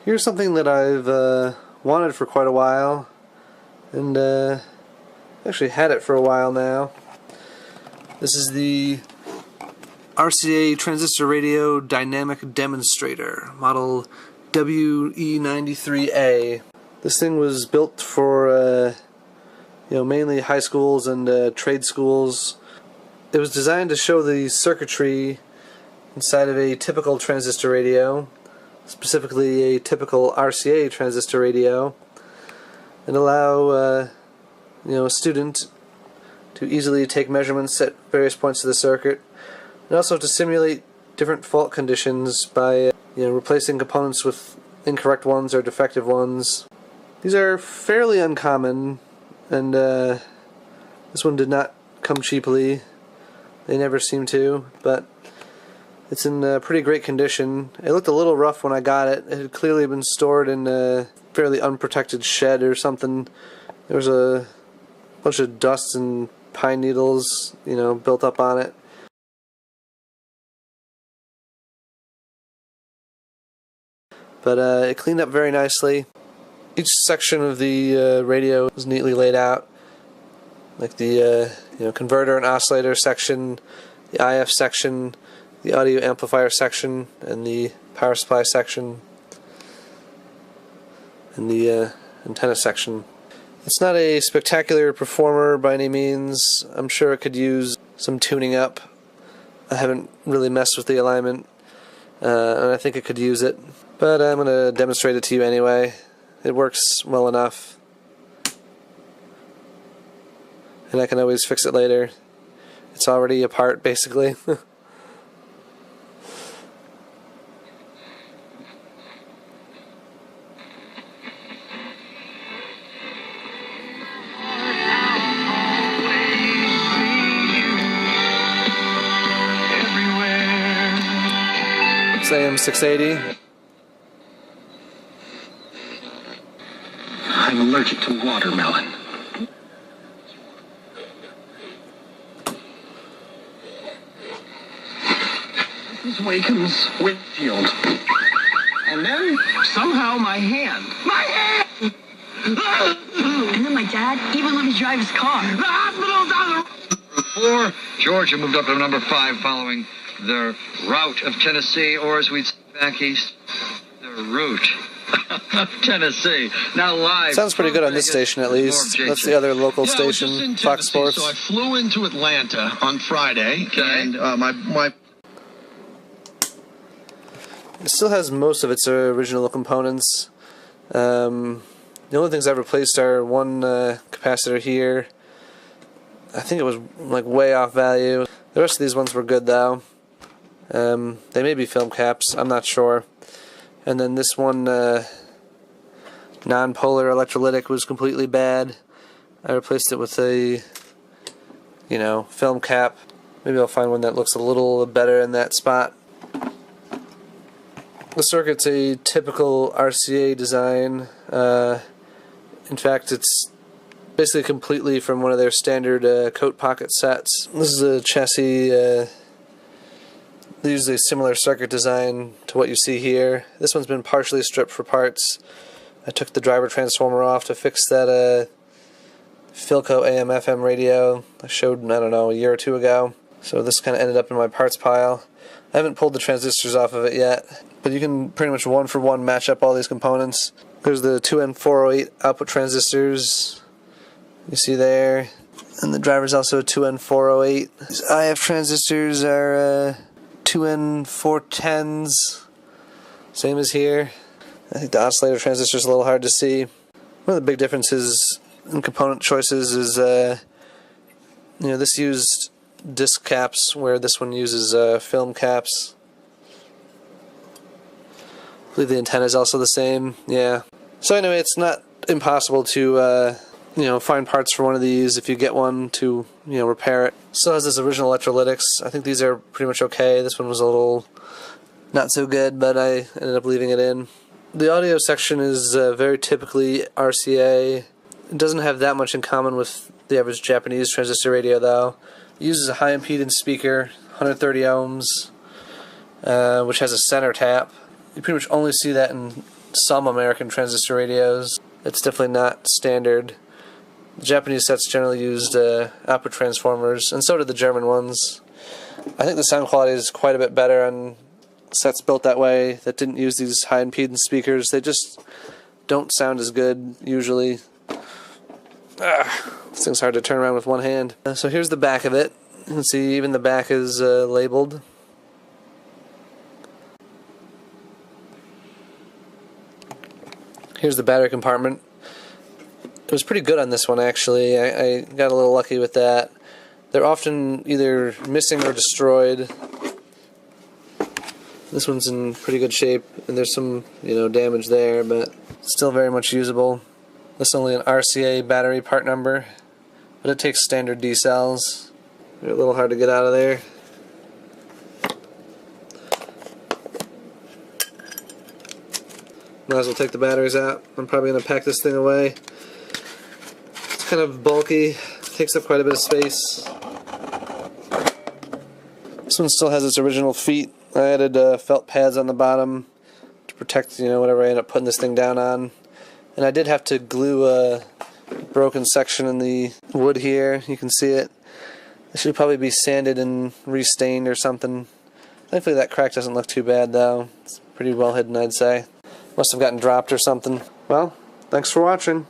Here's something that I've wanted for quite a while, and actually had it for a while now. This is the RCA transistor radio dynamic demonstrator, model WE-93A. This thing was built for mainly high schools and trade schools. It was designed to show the circuitry inside of a typical transistor radio, specifically a typical RCA transistor radio, and allow a student to easily take measurements at various points of the circuit, and also to simulate different fault conditions by replacing components with incorrect ones or defective ones. These are fairly uncommon, and this one did not come cheaply. They never seem to, but it's in pretty great condition. It looked a little rough when I got it. It had clearly been stored in a fairly unprotected shed or something. There was a bunch of dust and pine needles, built up on it. But it cleaned up very nicely. Each section of the radio was neatly laid out, like the converter and oscillator section, the IF section, the audio amplifier section, and the power supply section, and the antenna section. It's not a spectacular performer by any means. I'm sure it could use some tuning up. I haven't really messed with the alignment, and I think it could use it. But I'm going to demonstrate it to you anyway. It works well enough, and I can always fix it later. It's already a part, basically. It's AM 680. I'm allergic to watermelon. This is Wakem's Whitfield. And then, somehow, my hand. My hand! And then my dad even let me drive his car. The hospital's on the road! 4, Georgia moved up to number 5 following the route of Tennessee, or as we'd say back east, the route of Tennessee. Now live. Sounds pretty good on this station, at least. That's the other local station, Fox Sports. So I flew into Atlanta on Friday, and my It still has most of its original components. The only things I've replaced are one capacitor here. I think it was like way off value. The rest of these ones were good though. They may be film caps, I'm not sure. And then this one non-polar electrolytic was completely bad. I replaced it with a film cap. Maybe I'll find one that looks a little better in that spot. The circuit's a typical RCA design. In fact, it's basically completely from one of their standard coat pocket sets. This is a chassis. They use a similar circuit design to what you see here. This one's been partially stripped for parts. I took the driver transformer off to fix that Philco AM/FM radio I showed, I don't know, a year or two ago. So this kind of ended up in my parts pile. I haven't pulled the transistors off of it yet, but you can pretty much one-for-one match up all these components. There's the 2N408 output transistors you see there, and the driver's also a 2N408. These IF transistors are 2N410s, same as here. I think the oscillator transistor is a little hard to see. One of the big differences in component choices is this used disc caps where this one uses film caps. I believe the antenna is also the same. Yeah. So anyway, it's not impossible to find parts for one of these if you get one to repair it. Still has this original electrolytics. I think these are pretty much okay. This one was a little not so good, but I ended up leaving it in. The audio section is very typically RCA. It doesn't have that much in common with the average Japanese transistor radio though. It uses a high impedance speaker, 130 ohms, which has a center tap. You pretty much only see that in some American transistor radios. It's definitely not standard. The Japanese sets generally used output transformers, and so did the German ones. I think the sound quality is quite a bit better on sets built that way that didn't use these high impedance speakers. They just don't sound as good usually. This thing's hard to turn around with one hand. So here's the back of it. You can see even the back is labeled. Here's the battery compartment. It was pretty good on this one actually. I got a little lucky with that. They're often either missing or destroyed. This one's in pretty good shape, and there's some, damage there, but still very much usable. This is only an RCA battery part number, but it takes standard D cells. They're a little hard to get out of there. Might as well take the batteries out. I'm probably going to pack this thing away. It's kind of bulky, takes up quite a bit of space. This one still has its original feet. I added felt pads on the bottom to protect, whatever I end up putting this thing down on. And I did have to glue a broken section in the wood here. You can see it. It should probably be sanded and restained or something. Thankfully that crack doesn't look too bad though. It's pretty well hidden, I'd say. Must have gotten dropped or something. Well, thanks for watching.